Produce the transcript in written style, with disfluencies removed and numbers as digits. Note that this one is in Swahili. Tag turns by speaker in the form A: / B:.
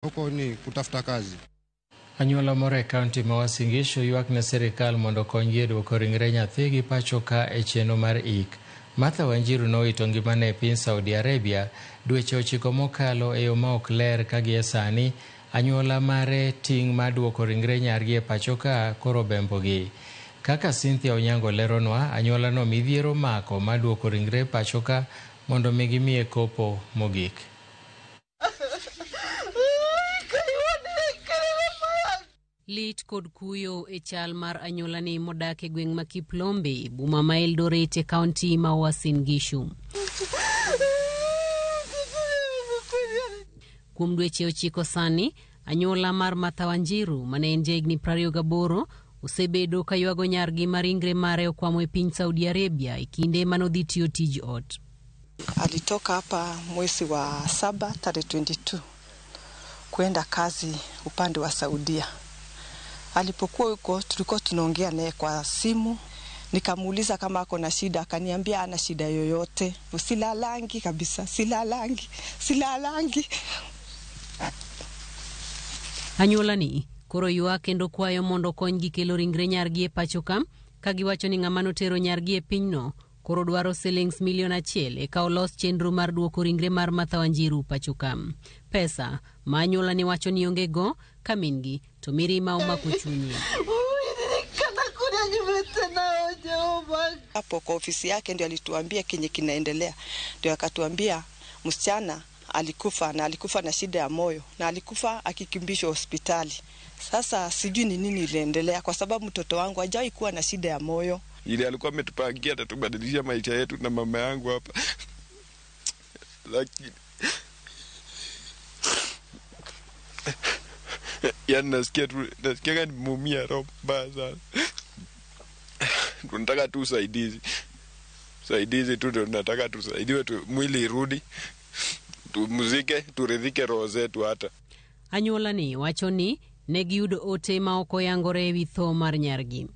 A: Huko ni kutafuta kazi.
B: Anyuola moro e kaunti ma Uasin Gishu ywak ne sirikal mondo okonygi e duoko ringre nyathi gi pacho ka e chenro mar ik. Martha Wanjiru nowito ngimane e piny Saudi Arabia dweche 9 mokalo e yo ma ok ler ka gie sani anyuola mare ting' mar duoko ringre nyargi e pacho ka koro bembogi. Kaka Cynthia Onyango leronwa, anyuola no midhiero mako mar duoko ringre pacho ka mondo gimiye kopo mogik.
C: Lit kod kuyo e chal mar anyuola ni modak e gweng' ma Kiplombe, boma ma Eldoret e kaunti ma Uasin Gishu. Kuom dweche 9 sani, anyuola mar Martha Wanjiru mane en jahigni 28 osebedo ka ywago nyargi ma ringre mare okwamo e piny Saudi Arabia e kinde manodhi tiyo tij ot.
D: Alitoka hapa mwezi wa 7 tarehe 22 kwenda kazi upande wa Saudia. Alipokuwa huko tulikuwa tunaongea naye kwa simu, nikamuuliza kama ako na shida, akaniambia ana shida yoyote. Usilalangi kabisa, silalangi.
C: Anyuola ni koro ywak kendo kwayo mondo konygi kelo ringre nyargi e pacho ka giwacho ni ng'ama notero nyargi e pinyno koro dwaro shillings milion 1 eka olos chenro mar duoko ringre mar Martha Wanjiru pacho ka. Pesa ma anyuola ni wacho ni onge go kamingi to mirima omako chunye.
D: Hapo kwa ofisi yake ndio alituambia kenye kinaendelea. Ndio akatuambia msichana alikufa na shida ya moyo na alikufa akikimbishwa hospitali. Sasa sijui ni nini iliendelea kwa sababu mtoto wangu hajawahi kuwa na shida ya moyo.
E: Ile alikuwa ametupangia atatubadilisha maisha yetu na mama yangu hapa. Lakini nasikia kama nimeumia roho mbaya sana. Tunataka tu usaidizi tu, ndio tunataka tusaidiwe tu, mwili irudi, tumuzike, turidhike roho zetu hata.
C: Anyuola ni wacho ni ne giyudo ote ma oko yangore ewi tho mar nyargi.